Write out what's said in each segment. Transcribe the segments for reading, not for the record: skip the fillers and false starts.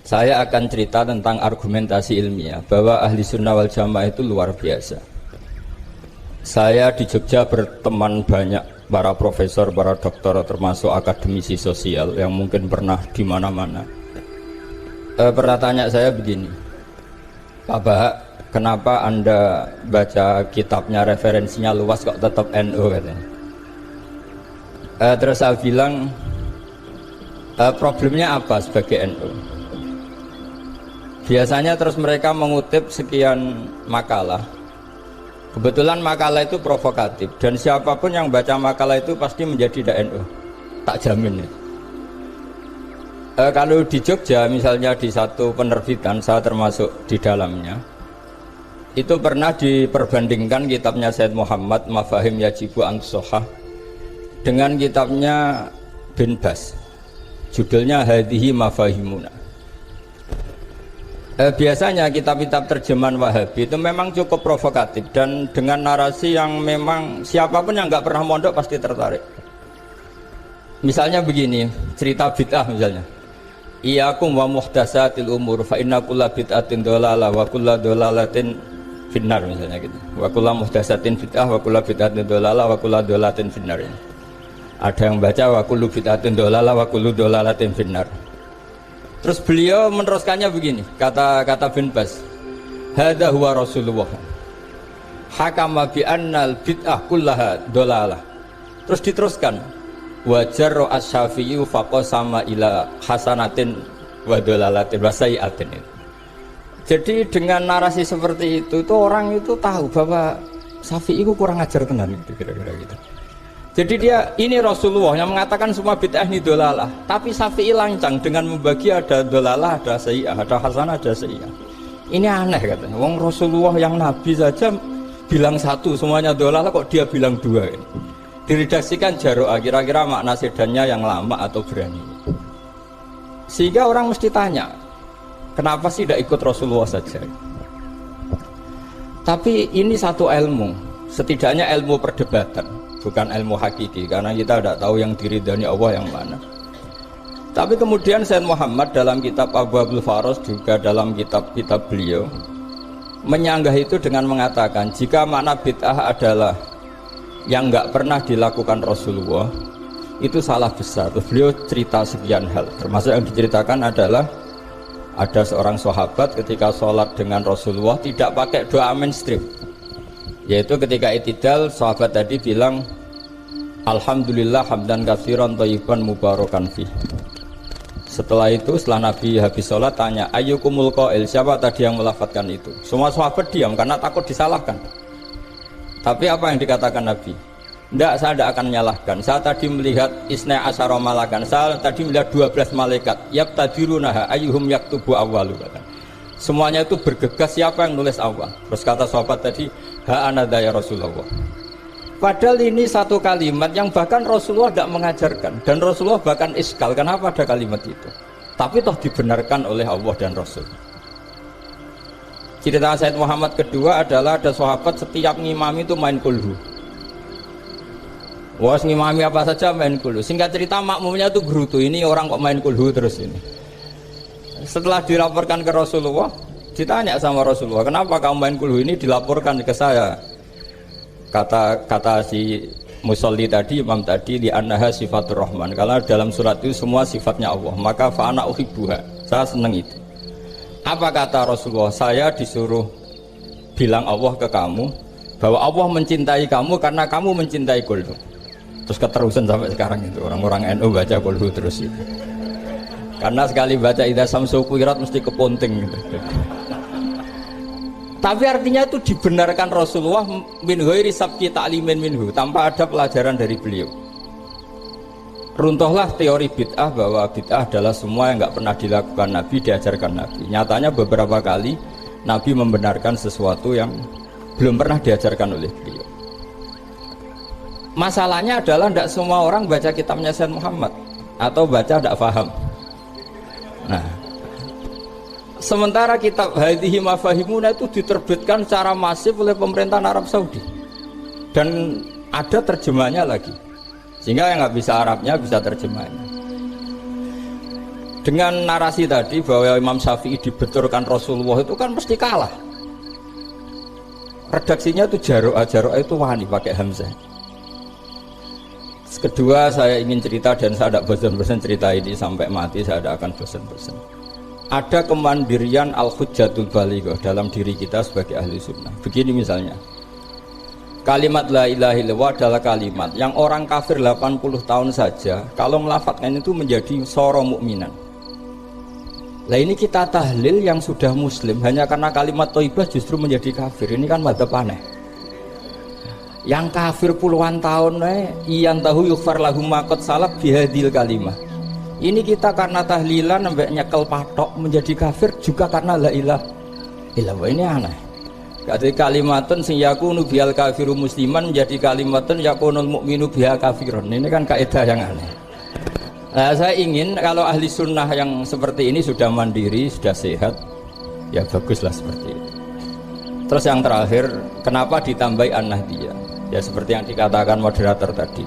Saya akan cerita tentang argumentasi ilmiah bahwa ahli sunnah wal jamaah itu luar biasa. Saya di Jogja berteman banyak para profesor, para doktor, termasuk akademisi sosial yang mungkin pernah di mana-mana. Pernah tanya saya begini, Pak Bahak, kenapa Anda baca kitabnya referensinya luas kok tetap NU katanya. Terus saya bilang, problemnya apa sebagai NU? Biasanya terus mereka mengutip sekian makalah. Kebetulan makalah itu provokatif dan siapapun yang baca makalah itu pasti menjadi NU. Tak jamin ya. Kalau di Jogja misalnya di satu penerbitan, saya termasuk di dalamnya, itu pernah diperbandingkan kitabnya Said Muhammad Mafahim Yajibu An-Sohah dengan kitabnya Bin Bas. Judulnya Hadhihi Mafahimuna. Biasanya kitab-kitab terjemahan Wahabi itu memang cukup provokatif dan dengan narasi yang memang siapapun yang nggak pernah mondok pasti tertarik. Misalnya begini, cerita bid'ah misalnya. Iyyakum wa muhdatsatil umur fa inna kulla bid'atin dhalalah wa kulla dhalalatin finnar misalnya gitu. Wa kulla muhdatsatin bid'ah wa kulla bid'atin dhalalah wa kulla dhalalatin finnar. Ada yang baca wa kullu bid'atin dhalalah wa kullu dhalalatin finnar. Terus beliau meneruskannya begini, kata Bin Bas, hadza huwa Rasulullah hakama bi annal bid'ah kullaha dolalah. Terus diteruskan, wajar as-Syafi'i faqasama ila hasanatin wa dolalatin wa sayiatin. Jadi dengan narasi seperti itu orang itu tahu bahwa Syafi'i itu kurang ajar tenan gitu, kira-kira gitu. Jadi dia, ini Rasulullah yang mengatakan semua bid'ah ini dolalah, tapi Syafi'i lancang dengan membagi ada dolalah, ada sayyah, ada hasanah, ada sayyah. Ini aneh katanya, wong Rasulullah yang Nabi saja bilang satu, semuanya dolalah, kok dia bilang dua ini. Diredaksikan Jaro'ah, kira-kira makna sedannya yang lama atau berani. Sehingga orang mesti tanya, kenapa sih tidak ikut Rasulullah saja? Tapi ini satu ilmu, setidaknya ilmu perdebatan, bukan ilmu hakiki, karena kita tidak tahu yang diridhani Allah yang mana. Tapi kemudian Said Muhammad dalam kitab Abwaabul Faros, juga dalam kitab-kitab beliau menyanggah itu dengan mengatakan jika makna bid'ah adalah yang nggak pernah dilakukan Rasulullah, itu salah besar. Terus beliau cerita sekian hal, termasuk yang diceritakan adalah ada seorang sahabat ketika sholat dengan Rasulullah tidak pakai doa mainstream, yaitu ketika itidal sahabat tadi bilang alhamdulillah hamdan katsiran thayyiban mubarakan fih. Setelah itu setelah Nabi habis sholat tanya ayyukumul qail, siapa tadi yang melafadzkan itu? Semua sahabat diam karena takut disalahkan. Tapi apa yang dikatakan Nabi? Tidak, saya tidak akan menyalahkan. Saya tadi melihat isna asyara malakan, saya tadi melihat 12 malaikat yaqtadirunaha ayyuhum yaktubu awwalu. Semuanya itu bergegas siapa yang nulis awal. Terus kata sahabat tadi ha anadha ya Rasulullah. Padahal ini satu kalimat yang bahkan Rasulullah tidak mengajarkan, dan Rasulullah bahkan iskal kenapa ada kalimat itu, tapi toh dibenarkan oleh Allah dan Rasul. Cerita Said Muhammad kedua adalah ada sahabat setiap ngimami itu main kulhu. Wah, ngimami apa saja main kulhu. Singkat cerita makmumnya itu gerutu, ini orang kok main kulhu terus ini. Setelah dilaporkan ke Rasulullah, ditanya sama Rasulullah, kenapa kamu main kulhu? Ini dilaporkan ke saya. Kata si musolli tadi, imam tadi, di annaha sifatur rahman, karena dalam surat itu semua sifatnya Allah, maka fa'ana uhibbuha, saya senang itu. Apa kata Rasulullah? Saya disuruh bilang Allah ke kamu bahwa Allah mencintai kamu karena kamu mencintai kulhu. Terus keterusan sampai sekarang itu orang-orang NU baca kulhu terus itu, karena sekali baca idza samsu kuwirat mesti keponting gitu. Tapi artinya itu dibenarkan Rasulullah min ghairi sabqi ta'limin minhu, tanpa ada pelajaran dari beliau. Runtuhlah teori bid'ah bahwa bid'ah adalah semua yang nggak pernah dilakukan Nabi, diajarkan Nabi. Nyatanya beberapa kali Nabi membenarkan sesuatu yang belum pernah diajarkan oleh beliau. Masalahnya adalah tidak semua orang baca kitabnya Said Muhammad atau baca tidak paham. Nah, sementara kitab Hadhihi Mafahimuna itu diterbitkan secara masif oleh pemerintahan Arab Saudi dan ada terjemahnya lagi, sehingga yang nggak bisa Arabnya bisa terjemahnya. Dengan narasi tadi bahwa Imam Syafi'i dibenturkan Rasulullah itu kan mesti kalah. Redaksinya itu Jaro'ah itu wani pakai hamzah. Kedua, saya ingin cerita dan saya tidak bosan-bosan cerita ini sampai mati, saya tidak akan bosan-bosan. Ada kemandirian al-hujjatul balighah dalam diri kita sebagai ahli sunnah. Begini misalnya, kalimat la ilaha illallah adalah kalimat yang orang kafir 80 tahun saja kalau melafadzkan itu menjadi soro mukminan. Lah ini kita tahlil yang sudah muslim hanya karena kalimat thayyibah justru menjadi kafir. Ini kan madzhab aneh. Yang kafir puluhan tahun iyan tahu yughfar lahum ma qad salaf bihadil kalimah. Ini kita karena tahlilan sampai nyekel patok menjadi kafir juga karena la ilaha illallah. Ini aneh. Jadi kalimatun sing yakunu bihal kafiru musliman menjadi kalimatun yakunul mukminu biha kafirun. Ini kan kaidah yang aneh. Nah, saya ingin kalau ahli sunnah yang seperti ini sudah mandiri, sudah sehat, ya baguslah seperti itu. Terus yang terakhir, kenapa ditambahi an-nahdiyah? Ya seperti yang dikatakan moderator tadi.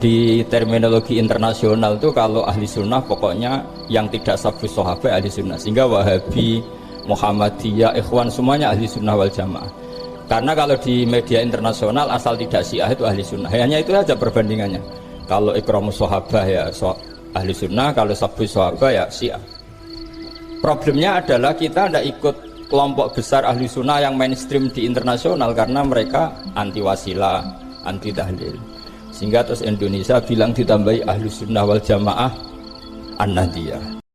Di terminologi internasional itu kalau ahli sunnah pokoknya yang tidak sabus sahabat ahli sunnah. Sehingga Wahabi, Muhammadiyah, Ikhwan semuanya ahli sunnah wal jamaah. Karena kalau di media internasional asal tidak Syiah itu ahli sunnah. Hanya itu saja perbandingannya. Kalau ikramus sahabah ya ahli sunnah, kalau sabus sahabah ya Syiah. Problemnya adalah kita tidak ikut kelompok besar ahli sunnah yang mainstream di internasional karena mereka anti wasilah, anti tahlil. Sehingga terus Indonesia bilang ditambahi ahli sunnah wal jamaah an-nahdiyah.